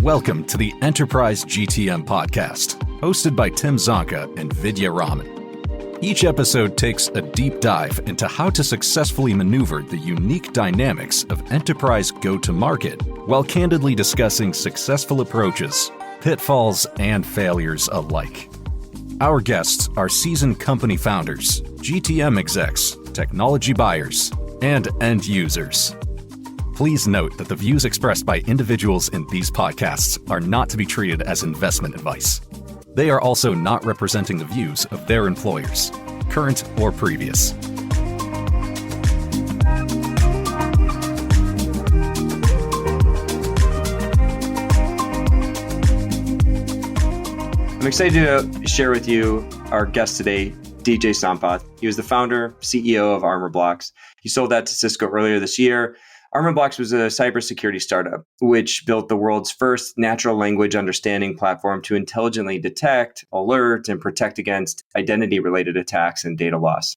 Welcome to the Enterprise GTM Podcast, hosted by Tim Zonka and Vidya Raman. Each episode takes a deep dive into how to successfully maneuver the unique dynamics of enterprise go-to-market while candidly discussing successful approaches, pitfalls, and failures alike. Our guests are seasoned company founders, GTM execs, technology buyers, and end users. Please note that the views expressed by individuals in these podcasts are not to be treated as investment advice. They are also not representing the views of their employers, current or previous. I'm excited to share with you our guest today, DJ Sampath. He was the founder, CEO of Armorbox. He sold that to Cisco earlier this year. Armorbox was a cybersecurity startup, which built the world's first natural language understanding platform to intelligently detect, alert, and protect against identity-related attacks and data loss.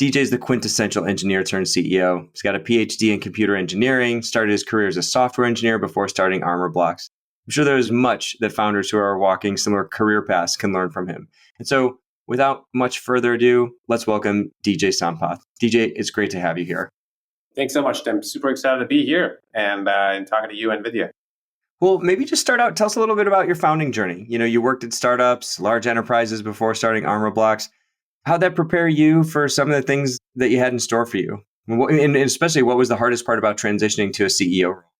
DJ is the quintessential engineer turned CEO. He's got a PhD in computer engineering, started his career as a software engineer before starting Armorbox. I'm sure there's much that founders who are walking similar career paths can learn from him. And so, without much further ado, let's welcome DJ Sampath. DJ, it's great to have you here. Thanks so much, Tim. Super excited to be here and talking to you and Vidya. Well, maybe just start out, tell us a little bit about your founding journey. You know, you worked at startups, large enterprises before starting Armorbox. How'd that prepare you for some of the things that you had in store for you? And especially, what was the hardest part about transitioning to a CEO role?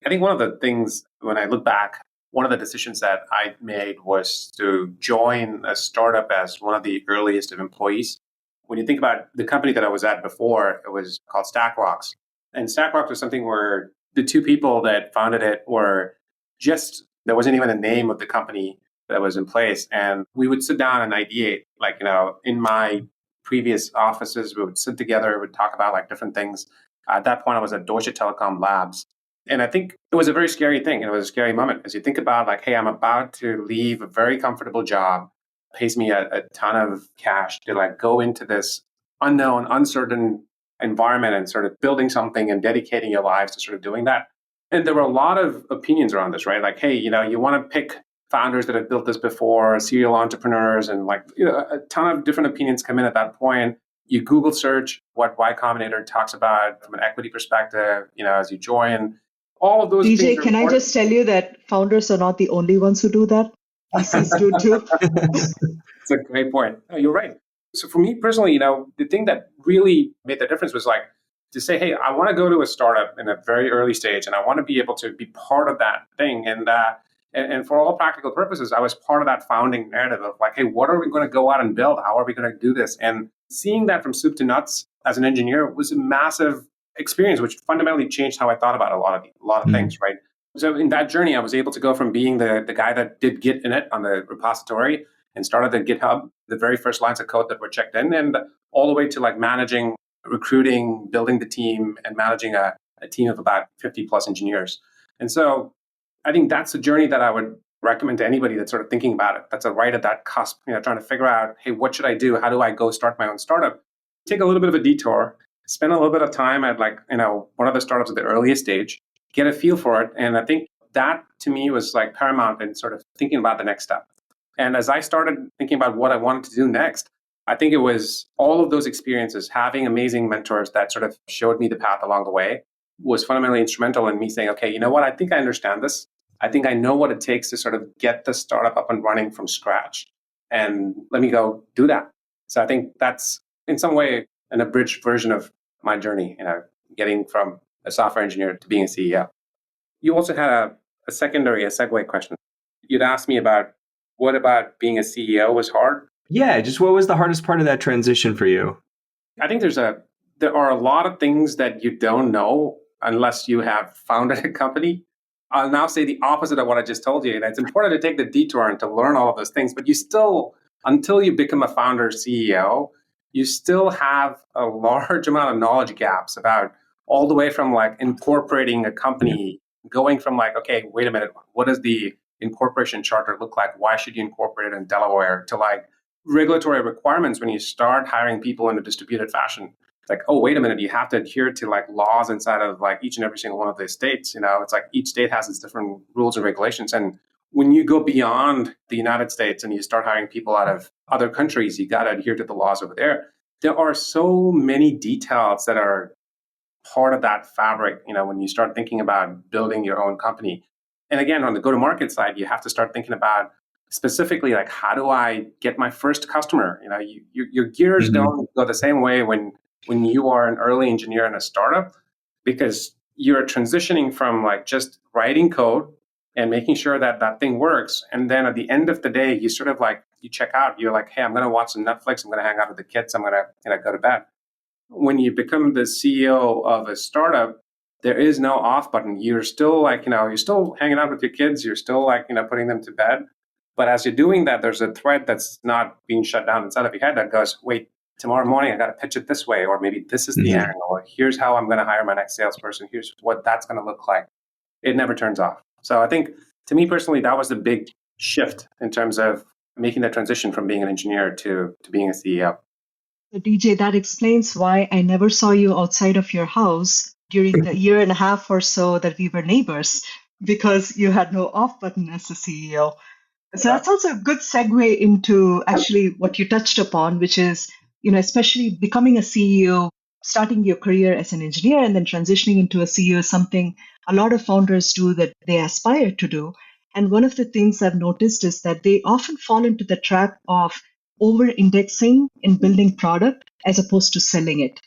I think one of the things, when I look back, one of the decisions that I made was to join a startup as one of the earliest of employees. When you think about the company that I was at before, it was called StackRox. And StackRox was something where the two people that founded it were just, there wasn't even a name of the company that was in place. And we would sit down and ideate, in my previous offices, we would sit together, we would talk about different things. At that point, I was at Deutsche Telekom Labs. And I think it was a very scary thing. And it was a scary moment as you think about hey, I'm about to leave a very comfortable job, pays me a ton of cash to go into this unknown, uncertain environment and sort of building something and dedicating your lives to sort of doing that. And there were a lot of opinions around this, right? Hey, you want to pick founders that have built this before, serial entrepreneurs, and a ton of different opinions come in at that point. You Google search what Y Combinator talks about from an equity perspective, as you join. All of those DJ, things can I just tell you that founders are not the only ones who do that? VCs do too. It's a great point. No, you're right. So for me personally, the thing that really made the difference was to say, hey, I want to go to a startup in a very early stage and I want to be able to be part of that thing. And for all practical purposes, I was part of that founding narrative of hey, what are we going to go out and build? How are we going to do this? And seeing that from soup to nuts as an engineer was a massive experience, which fundamentally changed how I thought about a lot of things, right? So in that journey, I was able to go from being the guy that did Git init on the repository and started at GitHub, the very first lines of code that were checked in, and all the way to managing, recruiting, building the team, and managing a team of about 50 plus engineers. And so I think that's a journey that I would recommend to anybody that's sort of thinking about it. That's right at that cusp, trying to figure out, hey, what should I do? How do I go start my own startup? Take a little bit of a detour, spend a little bit of time at one of the startups at the earliest stage, get a feel for it. And I think that to me was paramount in sort of thinking about the next step. And as I started thinking about what I wanted to do next, I think it was all of those experiences, having amazing mentors that sort of showed me the path along the way was fundamentally instrumental in me saying, okay, you know what? I think I understand this. I think I know what it takes to sort of get the startup up and running from scratch. And let me go do that. So I think that's in some way an abridged version of my journey, getting from a software engineer to being a CEO. You also had a segue question. You'd asked me what about being a CEO was hard? Yeah, just what was the hardest part of that transition for you? I think there are a lot of things that you don't know unless you have founded a company. I'll now say the opposite of what I just told you. And it's important to take the detour and to learn all of those things, but you still, until you become a founder CEO, you still have a large amount of knowledge gaps about all the way from incorporating a company, going from okay, wait a minute, what does the incorporation charter look like? Why should you incorporate it in Delaware? To regulatory requirements when you start hiring people in a distributed fashion. It's like, oh, wait a minute, you have to adhere to like laws inside of like each and every single one of those states. It's like each state has its different rules and regulations. And when you go beyond the United States and you start hiring people out of other countries, you got to adhere to the laws over there. There are so many details that are part of that fabric, when you start thinking about building your own company. And again, on the go-to-market side, you have to start thinking about specifically like, how do I get my first customer? Your gears don't go the same way when you are an early engineer in a startup, because you're transitioning from like just writing code and making sure that that thing works. And then at the end of the day, you sort of like, you check out, you're like, hey, I'm going to watch some Netflix. I'm going to hang out with the kids. I'm going to go to bed. When you become the CEO of a startup, there is no off button. You're still like, you're still hanging out with your kids. You're still like, putting them to bed. But as you're doing that, there's a thread that's not being shut down inside of your head that goes, wait, tomorrow morning, I got to pitch it this way, or maybe this is the angle, or here's how I'm going to hire my next salesperson. Here's what that's going to look like. It never turns off. So I think, to me personally, that was the big shift in terms of making that transition from being an engineer to being a CEO. So DJ, that explains why I never saw you outside of your house during the year and a half or so that we were neighbors, because you had no off button as a CEO. So that's also a good segue into actually what you touched upon, which is, especially becoming a CEO, starting your career as an engineer and then transitioning into a CEO is something a lot of founders do, that they aspire to do. And one of the things I've noticed is that they often fall into the trap of over-indexing in building product as opposed to selling it.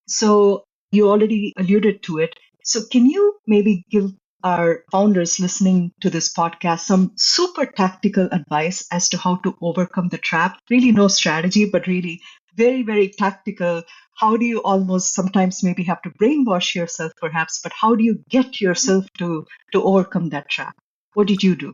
So you already alluded to it. So can you maybe give our founders listening to this podcast some super tactical advice as to how to overcome the trap? Really no strategy, but really very, very tactical. How do you almost sometimes maybe have to brainwash yourself perhaps, but how do you get yourself to overcome that trap? What did you do?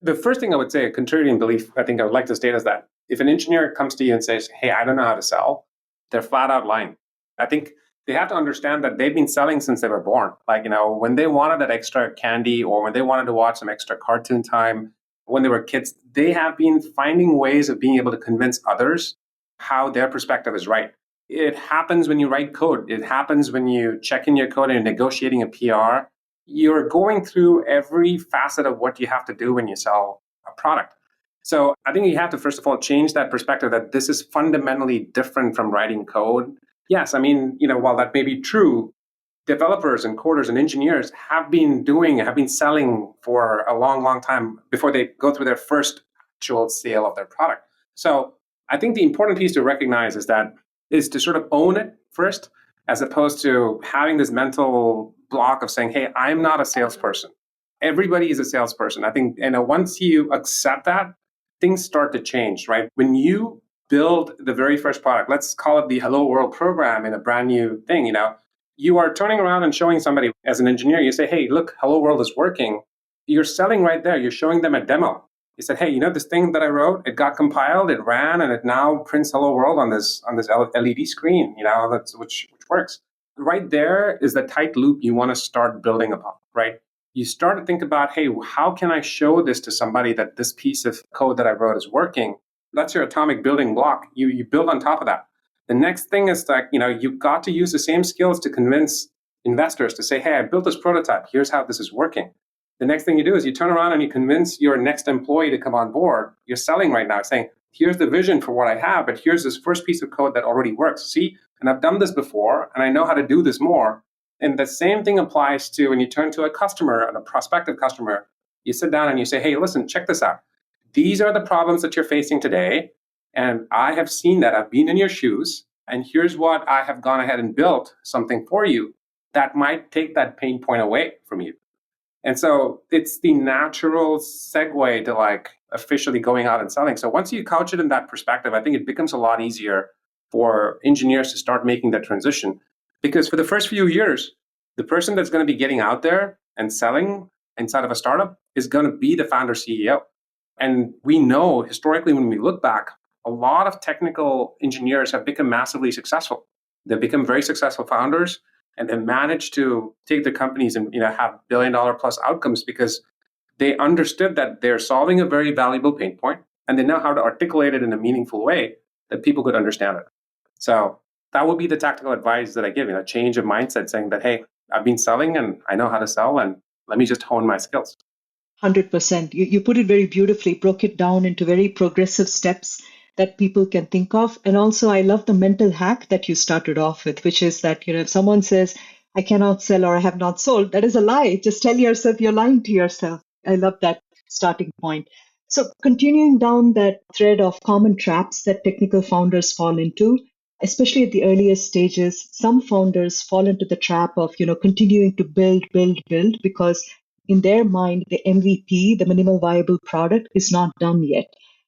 The first thing I would say, a contrarian belief, I think I would like to state, is that if an engineer comes to you and says, hey, I don't know how to sell, they're flat out lying. I think they have to understand that they've been selling since they were born. Like, when they wanted that extra candy, or when they wanted to watch some extra cartoon time when they were kids, they have been finding ways of being able to convince others how their perspective is right. It happens when you write code. It happens when you check in your code and you're negotiating a PR. You're going through every facet of what you have to do when you sell a product. So I think you have to, first of all, change that perspective that this is fundamentally different from writing code. Yes, I mean, while that may be true, developers and coders and engineers have been selling for a long, long time before they go through their first actual sale of their product. So I think the important piece to recognize is to sort of own it first, as opposed to having this mental block of saying, hey, I'm not a salesperson. Everybody is a salesperson. I think, once you accept that, things start to change, right? When you build the very first product, let's call it the Hello World program in a brand new thing, you are turning around and showing somebody as an engineer, you say, hey, look, Hello World is working. You're selling right there. You're showing them a demo. You said, hey, this thing that I wrote, it got compiled, it ran, and it now prints Hello World on this LED screen, which works. Right there is the tight loop you want to start building upon, right? You start to think about, hey, how can I show this to somebody that this piece of code that I wrote is working? That's your atomic building block. You build on top of that. The next thing is that, you've got to use the same skills to convince investors to say, hey, I built this prototype. Here's how this is working. The next thing you do is you turn around and you convince your next employee to come on board. You're selling right now, saying, here's the vision for what I have, but here's this first piece of code that already works. See, and I've done this before, and I know how to do this more. And the same thing applies to when you turn to a customer and a prospective customer. You sit down and you say, hey, listen, check this out. These are the problems that you're facing today. And I have seen that. I've been in your shoes. And here's what I have gone ahead and built something for you that might take that pain point away from you. And so it's the natural segue to like officially going out and selling. So once you couch it in that perspective, I think it becomes a lot easier for engineers to start making that transition. Because for the first few years, the person that's going to be getting out there and selling inside of a startup is going to be the founder CEO. And we know historically, when we look back, a lot of technical engineers have become massively successful. They've become very successful founders, and they managed to take their companies and have $1 billion plus outcomes because they understood that they're solving a very valuable pain point, and they know how to articulate it in a meaningful way that people could understand it. So that would be the tactical advice that I give, change of mindset, saying that, hey, I've been selling and I know how to sell, and let me just hone my skills. 100%. You put it very beautifully, broke it down into very progressive steps that people can think of. And also, I love the mental hack that you started off with, which is that, if someone says, I cannot sell or I have not sold, that is a lie. Just tell yourself you're lying to yourself. I love that starting point. So continuing down that thread of common traps that technical founders fall into, especially at the earliest stages, some founders fall into the trap of, continuing to build, because in their mind, the MVP, the minimal viable product, is not done yet.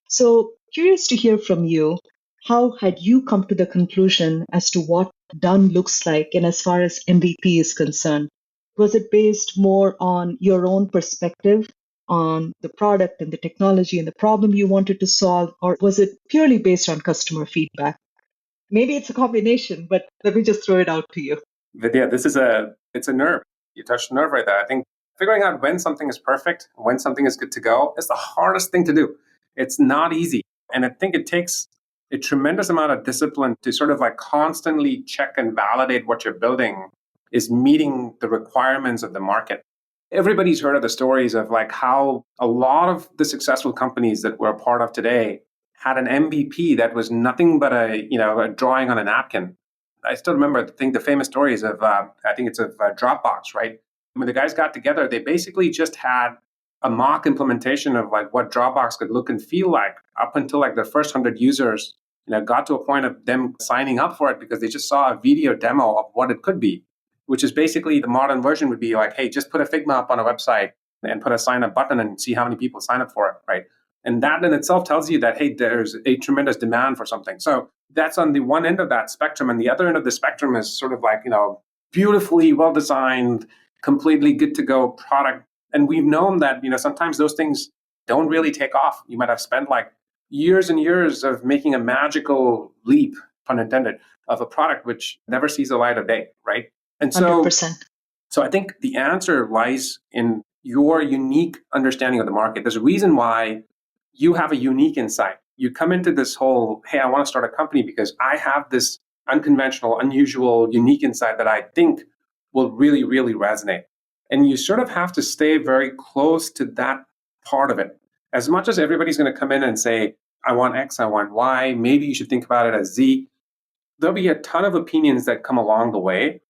So curious to hear from you, how had you come to the conclusion as to what done looks like and as far as MVP is concerned? Was it based more on your own perspective on the product and the technology and the problem you wanted to solve, or was it purely based on customer feedback? Maybe it's a combination, but let me just throw it out to you. Vidya, it's a nerve. You touched a nerve right there. I think figuring out when something is perfect, when something is good to go, is the hardest thing to do. It's not easy. And I think it takes a tremendous amount of discipline to sort of like constantly check and validate what you're building is meeting the requirements of the market. Everybody's heard of the stories of like how a lot of the successful companies that we're a part of today had an MVP that was nothing but a drawing on a napkin. I still remember the famous stories of Dropbox, right? When the guys got together, they basically just had a mock implementation of like what Dropbox could look and feel like up until like the first 100 users, got to a point of them signing up for it because they just saw a video demo of what it could be, which is basically the modern version would be like, hey, just put a Figma up on a website and put a sign up button and see how many people sign up for it, right? And that in itself tells you that, hey, there's a tremendous demand for something. So that's on the one end of that spectrum. And the other end of the spectrum is sort of like, beautifully well-designed, completely good to go product. And we've known that, sometimes those things don't really take off. You might have spent like years and years of making a magical leap, pun intended, of a product which never sees the light of day, right? And so, 100%. So I think the answer lies in your unique understanding of the market. There's a reason why you have a unique insight. You come into this whole, hey, I want to start a company because I have this unconventional, unusual, unique insight that I think will really, really resonate. And you sort of have to stay very close to that part of it. As much as everybody's going to come in and say, I want X, I want Y, maybe you should think about it as Z. There'll be a ton of opinions that come along the way,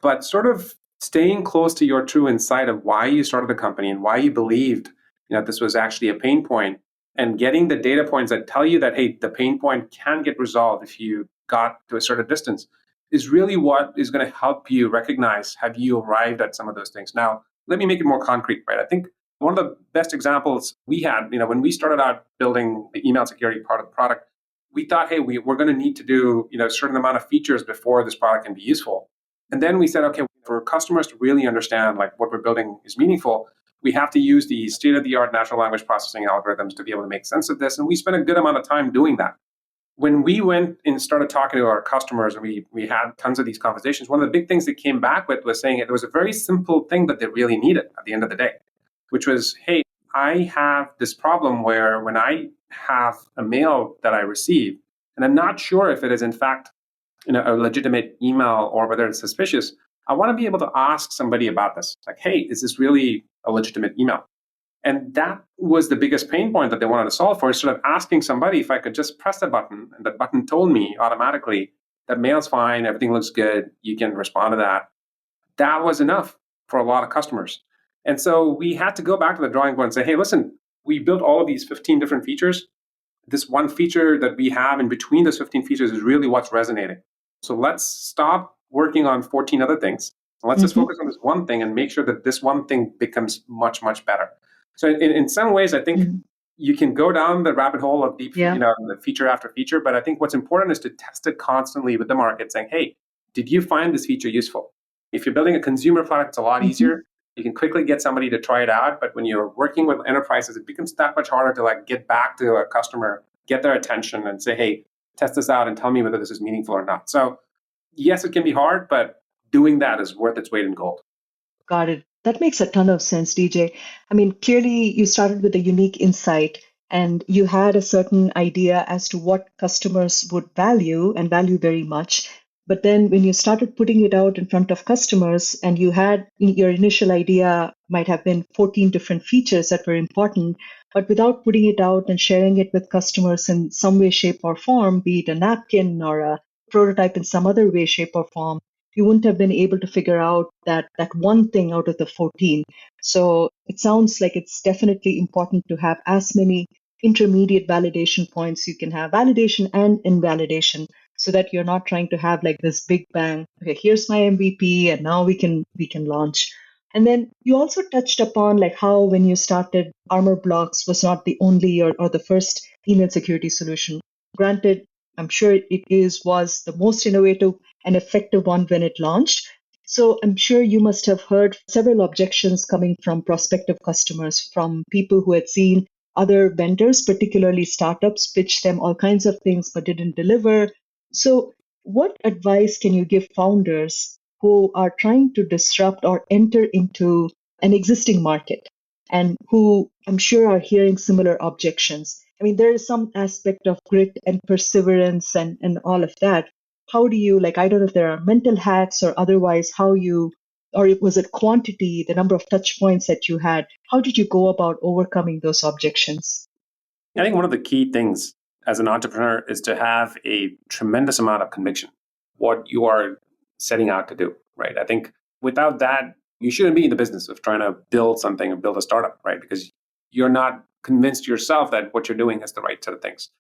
but sort of staying close to your true insight of why you started the company and why you believed this was actually a pain point, and getting the data points that tell you that, hey, the pain point can get resolved if you got to a certain distance is really what is going to help you recognize, have you arrived at some of those things? Now, let me make it more concrete, right? I think one of the best examples we had, when we started out building the email security part of the product, we thought, hey, we're going to need to do a certain amount of features before this product can be useful. And then we said, okay, for customers to really understand like what we're building is meaningful, we have to use the state-of-the-art natural language processing algorithms to be able to make sense of this. And we spent a good amount of time doing that. When we went and started talking to our customers, and we had tons of these conversations, one of the big things they came back with was saying it was a very simple thing that they really needed at the end of the day, which was, hey, I have this problem where when I have a mail that I receive, and I'm not sure if it is in fact a legitimate email or whether it's suspicious, I want to be able to ask somebody about this. Like, hey, is this really a legitimate email? And that was the biggest pain point that they wanted to solve for, is sort of asking somebody if I could just press the button, and that button told me automatically that mail's fine, everything looks good, you can respond to that. That was enough for a lot of customers. And so we had to go back to the drawing board and say, hey, listen, we built all of these 15 different features. This one feature that we have in between those 15 features is really what's resonating. So let's stop working on 14 other things. Let's just focus on this one thing and make sure that this one thing becomes much, much better. So in some ways, I think you can go down the rabbit hole of deep, the feature after feature. But I think what's important is to test it constantly with the market, saying, hey, did you find this feature useful? If you're building a consumer product, it's a lot easier. You can quickly get somebody to try it out. But when you're working with enterprises, it becomes that much harder to like get back to a customer, get their attention and say, hey, test this out and tell me whether this is meaningful or not. So yes, it can be hard, but doing that is worth its weight in gold. Got it. That makes a ton of sense, DJ. I mean, clearly you started with a unique insight and you had a certain idea as to what customers would value and value very much. But then when you started putting it out in front of customers and you had your initial idea might have been 14 different features that were important, but without putting it out and sharing it with customers in some way, shape, or form, be it a napkin or a prototype in some other way, shape, or form, you wouldn't have been able to figure out that one thing out of the 14. So it sounds like it's definitely important to have as many intermediate validation points you can have, validation and invalidation, so that you're not trying to have like this big bang. Okay, here's my MVP, and now we can launch. And then you also touched upon like how when you started, Armorbox was not the only or the first email security solution. Granted, I'm sure was the most innovative and effective one when it launched. So I'm sure you must have heard several objections coming from prospective customers, from people who had seen other vendors, particularly startups, pitch them all kinds of things but didn't deliver. So what advice can you give founders who are trying to disrupt or enter into an existing market and who I'm sure are hearing similar objections? I mean, there is some aspect of grit and perseverance and all of that. How do you, like, I don't know if there are mental hacks or otherwise, or was it quantity, the number of touch points that you had? How did you go about overcoming those objections? I think one of the key things as an entrepreneur is to have a tremendous amount of conviction, what you are setting out to do, right? I think without that, you shouldn't be in the business of trying to build something or build a startup, right? Because you're not convinced yourself that what you're doing is the right set of things.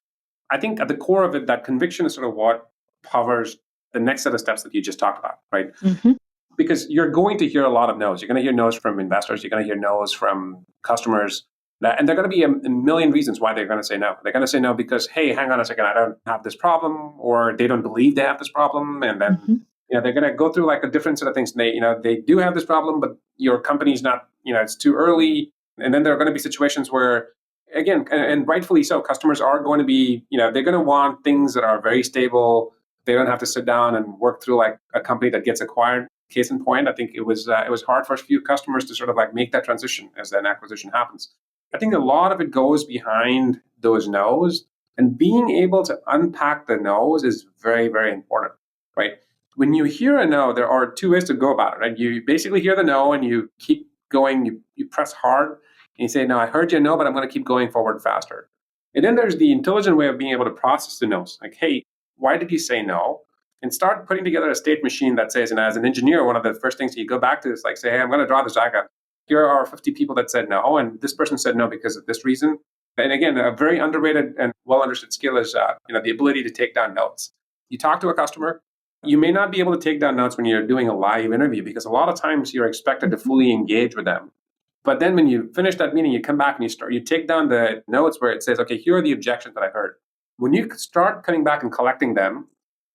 I think at the core of it, that conviction is sort of what powers the next set of steps that you just talked about, right? Mm-hmm. Because you're going to hear a lot of no's. You're going to hear no's from investors. You're going to hear no's from customers. And there are going to be a million reasons why they're going to say no. They're going to say no because, hey, hang on a second, I don't have this problem, or they don't believe they have this problem. And then they're going to go through like a different set of things. They do have this problem, but your company's not, it's too early. And then there are going to be situations where, again, and rightfully so, customers are going to be, they're going to want things that are very stable. They don't have to sit down and work through like a company that gets acquired. Case in point, I think it was hard for a few customers to sort of like make that transition as an acquisition happens. I think a lot of it goes behind those no's, and being able to unpack the no's is very, very important, right? When you hear a no, there are two ways to go about it, right? You basically hear the no and you keep going, you press hard and you say, no, I heard you no, but I'm going to keep going forward faster. And then there's the intelligent way of being able to process the no's. Like, hey, why did you say no? And start putting together a state machine that says, and as an engineer, one of the first things you go back to is like, say, hey, I'm going to draw this diagram. Here are 50 people that said no, and this person said no because of this reason. And again, a very underrated and well understood skill is the ability to take down notes. You talk to a customer, you may not be able to take down notes when you're doing a live interview because a lot of times you're expected to fully engage with them. But then when you finish that meeting, you come back and you take down the notes where it says, okay, here are the objections that I heard. When you start coming back and collecting them,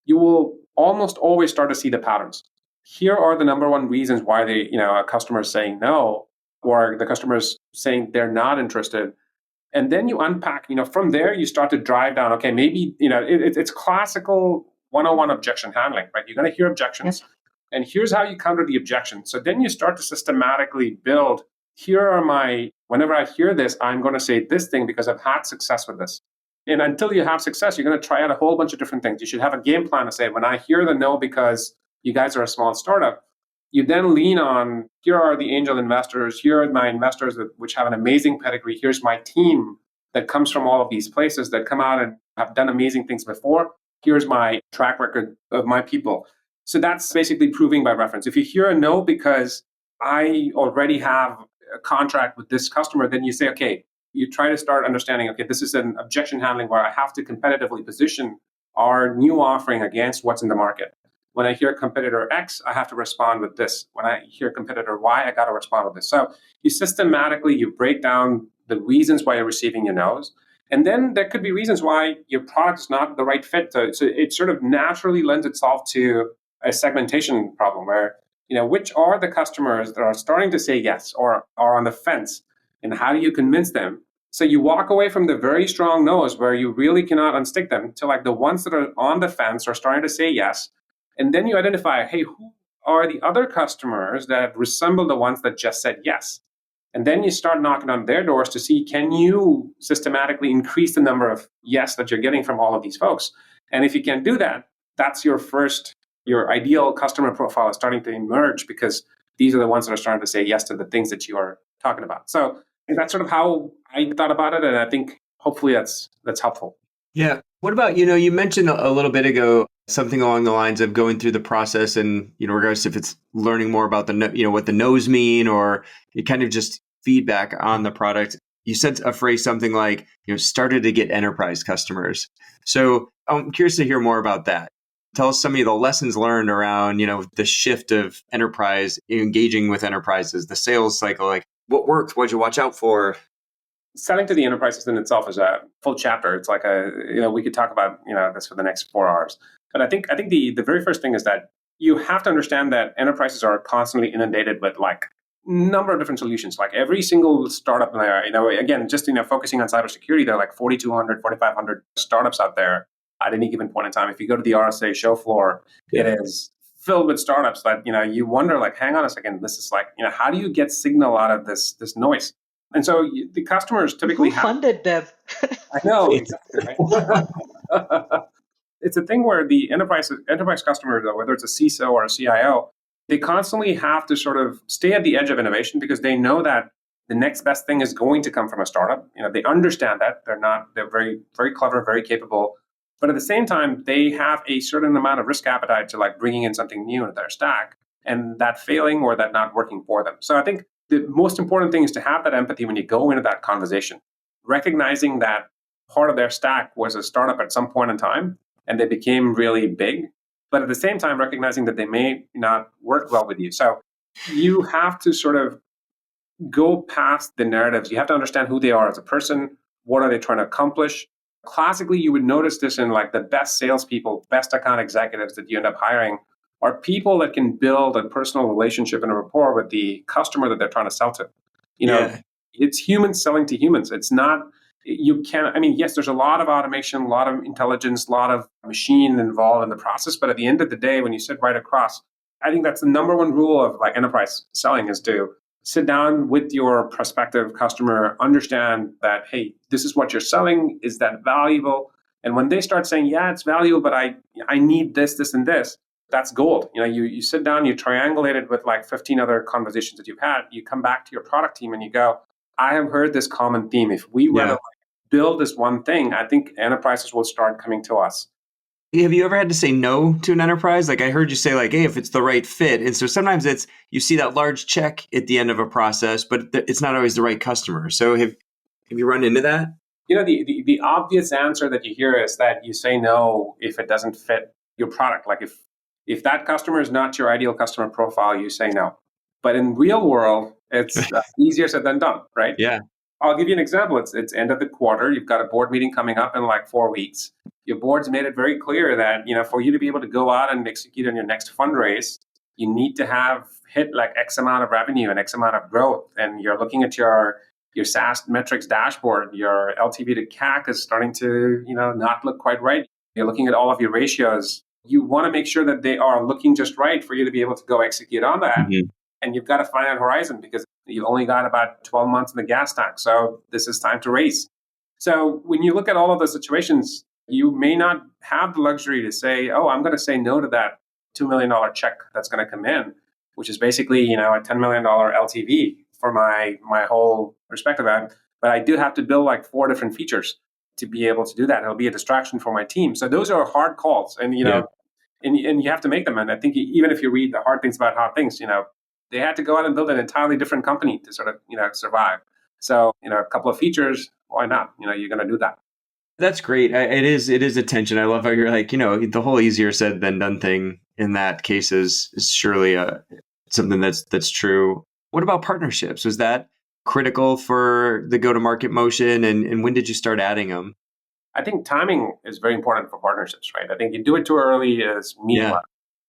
you will almost always start to see the patterns. Here are the number one reasons why a customer is saying no, or the customer is saying they're not interested. And then you unpack, from there you start to drive down, okay, maybe, it's classical 101 objection handling, right? You're going to hear objections, and here's how you counter the objection. So then you start to systematically build, whenever I hear this, I'm going to say this thing because I've had success with this. And until you have success, you're going to try out a whole bunch of different things. You should have a game plan to say, when I hear the no because you guys are a small startup, you then lean on, here are the angel investors, here are my investors which have an amazing pedigree, here's my team that comes from all of these places that come out and have done amazing things before, here's my track record of my people. So that's basically proving by reference. If you hear a no because I already have a contract with this customer, then you say, okay, you try to start understanding, okay, this is an objection handling where I have to competitively position our new offering against what's in the market. When I hear competitor X, I have to respond with this. When I hear competitor Y, I got to respond with this. So you break down the reasons why you're receiving your no's. And then there could be reasons why your product is not the right fit. So it sort of naturally lends itself to a segmentation problem where, which are the customers that are starting to say yes or are on the fence, and how do you convince them? So you walk away from the very strong no's where you really cannot unstick them to like the ones that are on the fence are starting to say yes. And then you identify, hey, who are the other customers that resemble the ones that just said yes? And then you start knocking on their doors to see, can you systematically increase the number of yes that you're getting from all of these folks? And if you can do that, that's your first your ideal customer profile is starting to emerge because these are the ones that are starting to say yes to the things that you are talking about. So that's sort of how I thought about it. And I think hopefully that's helpful. Yeah. What about, you mentioned a little bit ago something along the lines of going through the process and, regardless if it's learning more about what the no's mean or you kind of just feedback on the product. You said a phrase something like, started to get enterprise customers. So I'm curious to hear more about that. Tell us some of the lessons learned around, the shift of enterprise, engaging with enterprises, the sales cycle, like what worked, what'd you watch out for? Selling to the enterprises in itself is a full chapter. It's like we could talk about, this for the next 4 hours. But I think the very first thing is that you have to understand that enterprises are constantly inundated with like number of different solutions. Like every single startup, again, just, focusing on cybersecurity, there are like 4,200, 4,500 startups out there at any given point in time. If you go to the RSA show floor, It is filled with startups that, you wonder like, hang on a second, this is like, how do you get signal out of this noise? And so the customers typically Who funded them? I know, exactly. Right? It's a thing where the enterprise customer, though, whether it's a CISO or a CIO, they constantly have to sort of stay at the edge of innovation because they know that the next best thing is going to come from a startup. They understand that they're very, very clever, very capable. But at the same time, they have a certain amount of risk appetite to like bringing in something new into their stack and that failing or that not working for them. So I think the most important thing is to have that empathy when you go into that conversation, recognizing that part of their stack was a startup at some point in time and they became really big, but at the same time, recognizing that they may not work well with you. So you have to sort of go past the narratives. You have to understand who they are as a person. What are they trying to accomplish? Classically, you would notice this in like the best salespeople, best account executives that you end up hiring are people that can build a personal relationship and a rapport with the customer that they're trying to sell to. It's humans selling to humans. It's not, yes, there's a lot of automation, a lot of intelligence, a lot of machine involved in the process. But at the end of the day, when you sit right across, I think that's the number one rule of like enterprise selling is to sit down with your prospective customer, understand that, hey, this is what you're selling. Is that valuable? And when they start saying, yeah, it's valuable, but I need this, this, and this, that's gold. You sit down, you triangulate it with like 15 other conversations that you've had. You come back to your product team and you go, I have heard this common theme. If we were to build this one thing, I think enterprises will start coming to us. Have you ever had to say no to an enterprise? Like I heard you say like, hey, if it's the right fit. And so sometimes you see that large check at the end of a process, but it's not always the right customer. So have you run into that? The obvious answer that you hear is that you say no if it doesn't fit your product. Like if that customer is not your ideal customer profile, you say no. But in real world, it's easier said than done, right? Yeah. I'll give you an example. It's end of the quarter. You've got a board meeting coming up in like 4 weeks. Your board's made it very clear that, for you to be able to go out and execute on your next fundraise, you need to have hit like X amount of revenue and X amount of growth. And you're looking at your SaaS metrics dashboard. Your LTV to CAC is starting to, not look quite right. You're looking at all of your ratios. You want to make sure that they are looking just right for you to be able to go execute on that. Mm-hmm. And you've got a finite horizon because you've only got about 12 months in the gas tank. So this is time to race. So when you look at all of those situations, you may not have the luxury to say, oh, I'm going to say no to that $2 million check that's going to come in, which is basically, a $10 million LTV for my whole perspective. But I do have to build like 4 different features to be able to do that. It'll be a distraction for my team. So those are hard calls. And, and you have to make them. And I think even if you read the hard things about hard things, they had to go out and build an entirely different company to sort of, survive. So, a couple of features, why not? You're going to do that. That's great. It is attention. I love how you're like, the whole easier said than done thing in that case is surely something that's true. What about partnerships? Was that critical for the go-to-market motion? And when did you start adding them? I think timing is very important for partnerships, right? I think you do it too early is meaningless. Yeah.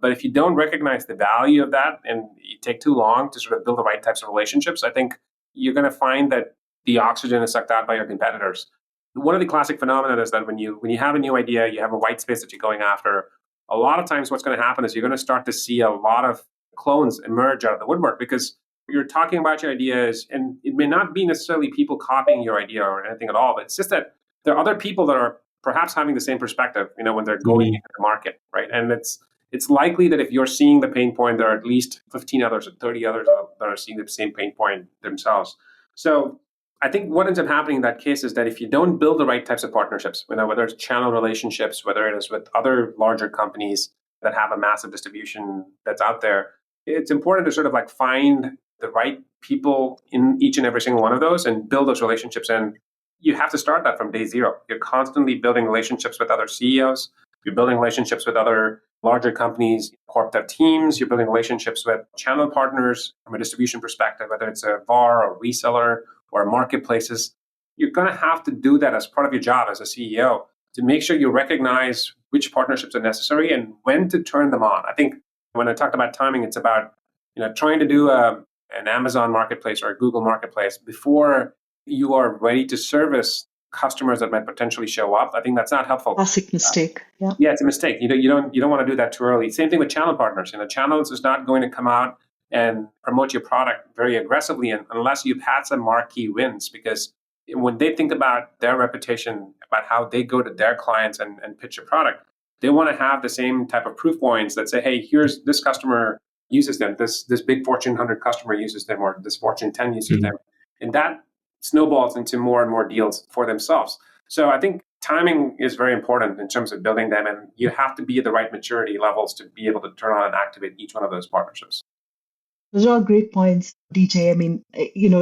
But if you don't recognize the value of that and you take too long to sort of build the right types of relationships, I think you're going to find that the oxygen is sucked out by your competitors. One of the classic phenomena is that when you have a new idea, you have a white space that you're going after, a lot of times what's going to happen is you're going to start to see a lot of clones emerge out of the woodwork because you're talking about your ideas and it may not be necessarily people copying your idea or anything at all, but it's just that there are other people that are perhaps having the same perspective, when they're going into the market, right? And it's likely that if you're seeing the pain point, there are at least 15 others or 30 others that are seeing the same pain point themselves. So I think what ends up happening in that case is that if you don't build the right types of partnerships, whether it's channel relationships, whether it is with other larger companies that have a massive distribution that's out there, it's important to sort of like find the right people in each and every single one of those and build those relationships. And you have to start that from day zero. You're constantly building relationships with other CEOs. You're building relationships with other larger companies, corp dev teams. You're building relationships with channel partners from a distribution perspective, whether it's a VAR or reseller or marketplaces. You're going to have to do that as part of your job as a CEO to make sure you recognize which partnerships are necessary and when to turn them on. I think when I talked about timing, it's about trying to do an Amazon marketplace or a Google marketplace before you are ready to service customers that might potentially show up. I think that's not helpful. Classic mistake. Yeah. Yeah, it's a mistake. You don't want to do that too early. Same thing with channel partners. Channels is not going to come out and promote your product very aggressively unless you've had some marquee wins, because when they think about their reputation, about how they go to their clients and pitch a product, they want to have the same type of proof points that say, hey, here's this customer uses them, this big Fortune 100 customer uses them, or this Fortune 10 uses them. And that snowballs into more and more deals for themselves. So I think timing is very important in terms of building them, and you have to be at the right maturity levels to be able to turn on and activate each one of those partnerships. Those are all great points, DJ. I mean,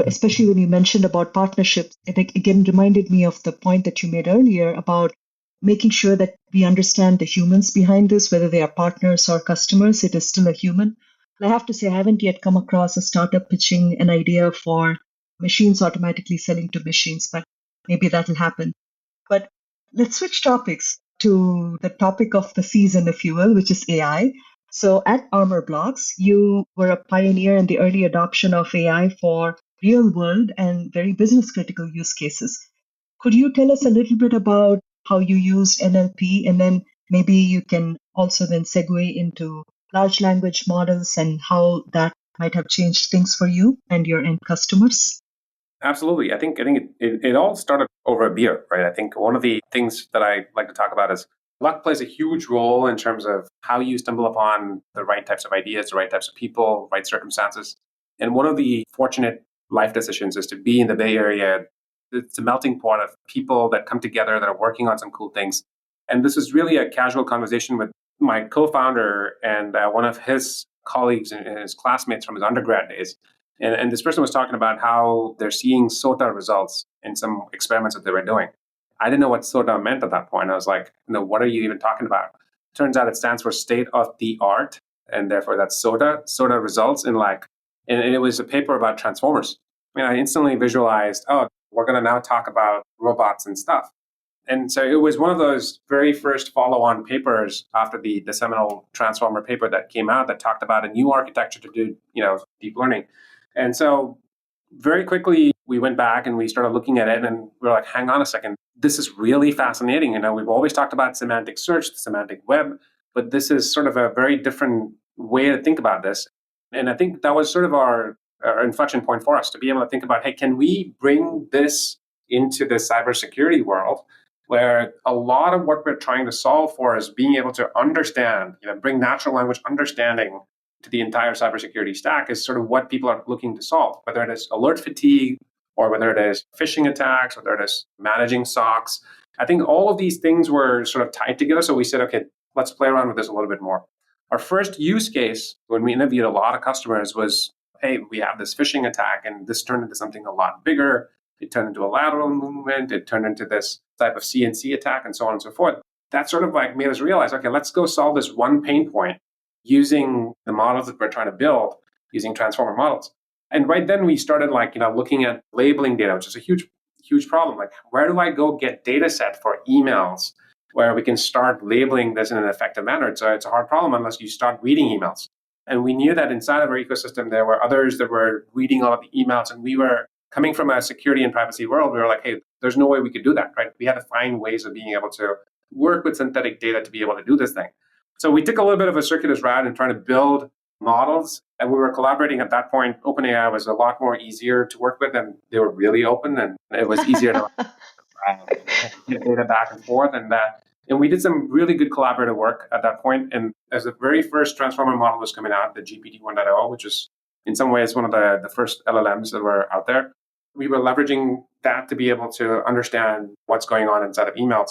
especially when you mentioned about partnerships, it again reminded me of the point that you made earlier about making sure that we understand the humans behind this, whether they are partners or customers, it is still a human. I have to say, I haven't yet come across a startup pitching an idea for machines automatically selling to machines, but maybe that'll happen. But let's switch topics to the topic of the season, if you will, which is AI. So at Armorbox, you were a pioneer in the early adoption of AI for real world and very business critical use cases. Could you tell us a little bit about how you used NLP, and then maybe you can also then segue into large language models and how that might have changed things for you and your end customers? Absolutely. I think it all started over a beer, right? I think one of the things that I like to talk about is luck plays a huge role in terms of how you stumble upon the right types of ideas, the right types of people, right circumstances. And one of the fortunate life decisions is to be in the Bay Area. It's a melting pot of people that come together that are working on some cool things. And this is really a casual conversation with my co-founder and one of his colleagues and his classmates from his undergrad days. And this person was talking about how they're seeing SOTA results in some experiments that they were doing. I didn't know what SOTA meant at that point. I was like, what are you even talking about? Turns out it stands for state of the art, and therefore that's SOTA. SOTA results in and it was a paper about transformers. I instantly visualized, we're going to now talk about robots and stuff. And so it was one of those very first follow-on papers after the seminal transformer paper that came out that talked about a new architecture to do, deep learning. And so very quickly, we went back and we started looking at it, and we were like, hang on a second, this is really fascinating. We've always talked about semantic search, the semantic web, but this is sort of a very different way to think about this. And I think that was sort of our inflection point for us to be able to think about, hey, can we bring this into the cybersecurity world, where a lot of what we're trying to solve for is being able to understand, bring natural language understanding to the entire cybersecurity stack is sort of what people are looking to solve, whether it is alert fatigue or whether it is phishing attacks, whether it is managing SOCs. I think all of these things were sort of tied together. So we said, okay, let's play around with this a little bit more. Our first use case when we interviewed a lot of customers was, hey, we have this phishing attack, and this turned into something a lot bigger. It turned into a lateral movement. It turned into this type of CNC attack and so on and so forth. That sort of made us realize, okay, let's go solve this one pain point using the models that we're trying to build, using transformer models. And right then we started looking at labeling data, which is a huge problem. Where do I go get data set for emails where we can start labeling this in an effective manner? So it's a hard problem unless you start reading emails. And we knew that inside of our ecosystem, there were others that were reading all of the emails, and we were coming from a security and privacy world. We were like, hey, there's no way we could do that, right? We had to find ways of being able to work with synthetic data to be able to do this thing. So we took a little bit of a circuitous route in trying to build models, and we were collaborating at that point. OpenAI was a lot more easier to work with, and they were really open, and it was easier to get data back and forth. And And we did some really good collaborative work at that point. And as the very first transformer model was coming out, the GPT 1.0, which is in some ways one of the first LLMs that were out there, we were leveraging that to be able to understand what's going on inside of emails.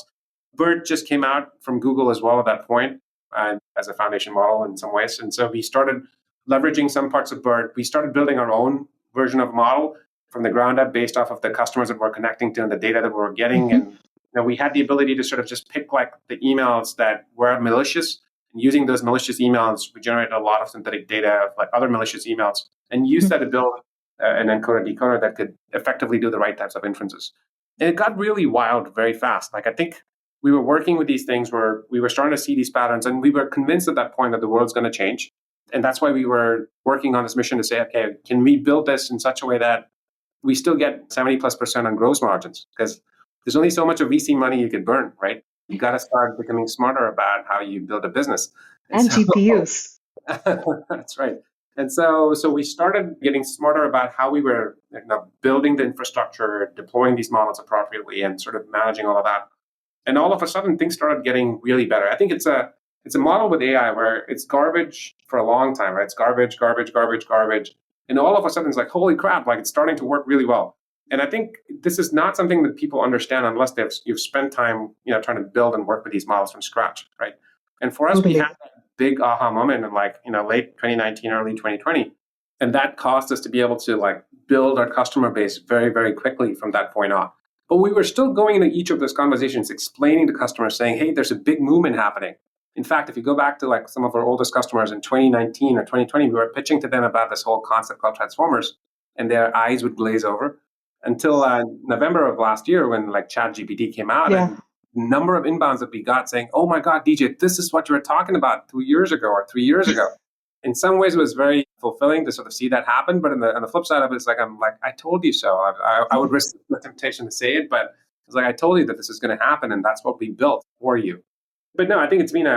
BERT just came out from Google as well at that point, and as a foundation model in some ways. And so we started leveraging some parts of BERT. We started building our own version of model from the ground up based off of the customers that we're connecting to and the data that we were getting. And we had the ability to sort of just pick like the emails that were malicious. And using those malicious emails, we generated a lot of synthetic data of like other malicious emails and use that to build an encoder decoder that could effectively do the right types of inferences. And it got really wild very fast. Like I think we were working with these things where we were starting to see these patterns, and we were convinced at that point that the world's going to change. And that's why we were working on this mission to say, okay, can we build this in such a way that we still get 70+% on gross margins? Because there's only so much of VC money you could burn, right? You got to start becoming smarter about how you build a business. And so, GPUs. That's right. And so we started getting smarter about how we were building the infrastructure, deploying these models appropriately, and sort of managing all of that. And all of a sudden, things started getting really better. I think it's a model with AI where it's garbage for a long time, right? It's garbage. And all of a sudden, it's like, holy crap, like it's starting to work really well. And I think this is not something that people understand unless you've spent time, trying to build and work with these models from scratch, right? And for us, we had that big aha moment in late 2019, early 2020. And that caused us to be able to build our customer base very, very quickly from that point on. But we were still going into each of those conversations, explaining to customers, saying, hey, there's a big movement happening. In fact, if you go back to some of our oldest customers in 2019 or 2020, we were pitching to them about this whole concept called transformers, and their eyes would glaze over until November of last year when ChatGPT came out. Yeah. And the number of inbounds that we got saying, oh my God, DJ, this is what you were talking about 2 years ago or 3 years ago. In some ways, it was very fulfilling to sort of see that happen. But on the flip side of it, it's I told you so. I would resist the temptation to say it, but it's I told you that this is going to happen, and that's what we built for you. But no, I think it's been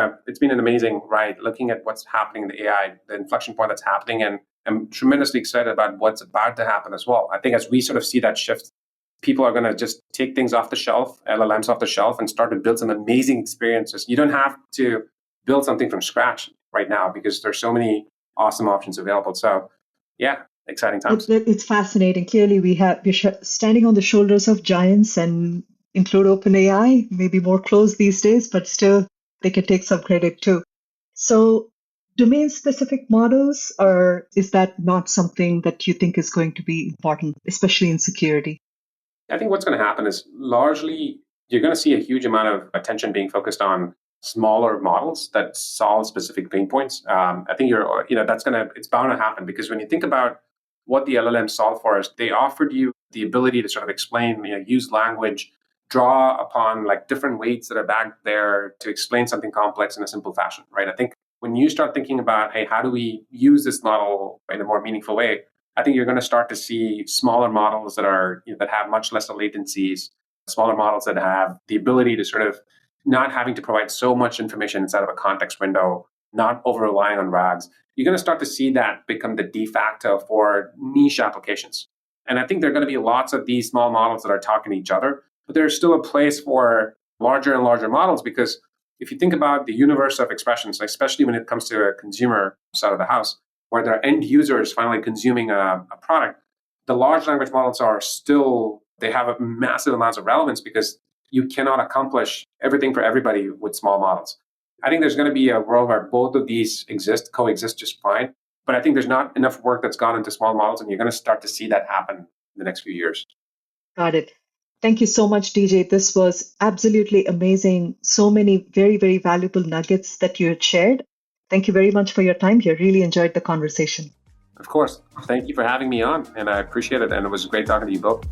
an amazing ride looking at what's happening in the AI, the inflection point that's happening, and I'm tremendously excited about what's about to happen as well. I think as we sort of see that shift, people are going to just take things off the shelf, LLMs off the shelf, and start to build some amazing experiences. You don't have to build something from scratch right now because there's so many awesome options available. So yeah, exciting times. It's fascinating. Clearly, we're standing on the shoulders of giants, and include OpenAI, maybe more close these days, but still they can take some credit too. So domain-specific models, or is that not something that you think is going to be important, especially in security? I think what's going to happen is largely you're going to see a huge amount of attention being focused on smaller models that solve specific pain points. I think it's bound to happen because when you think about what the LLMs solve for us, they offered you the ability to sort of explain, use language, draw upon different weights that are back there to explain something complex in a simple fashion, right? I think when you start thinking about, hey, how do we use this model in a more meaningful way? I think you're going to start to see smaller models that are that have much less latencies, smaller models that have the ability to sort of not having to provide so much information inside of a context window, not over relying on RAGs. You're going to start to see that become the de facto for niche applications. And I think there are going to be lots of these small models that are talking to each other, but there's still a place for larger and larger models because if you think about the universe of expressions, especially when it comes to a consumer side of the house, where there are end users finally consuming a product, the large language models they have a massive amounts of relevance because you cannot accomplish everything for everybody with small models. I think there's going to be a world where both of these coexist just fine. But I think there's not enough work that's gone into small models, and you're going to start to see that happen in the next few years. Got it. Thank you so much, DJ. This was absolutely amazing. So many very, very valuable nuggets that you had shared. Thank you very much for your time here. Really enjoyed the conversation. Of course. Thank you for having me on, and I appreciate it. And it was great talking to you both.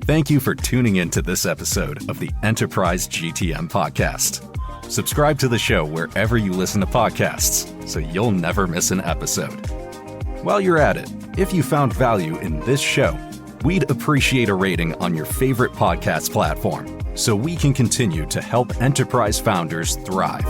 Thank you for tuning in to this episode of the Enterprise GTM Podcast. Subscribe to the show wherever you listen to podcasts so you'll never miss an episode. While you're at it, if you found value in this show, we'd appreciate a rating on your favorite podcast platform so we can continue to help enterprise founders thrive.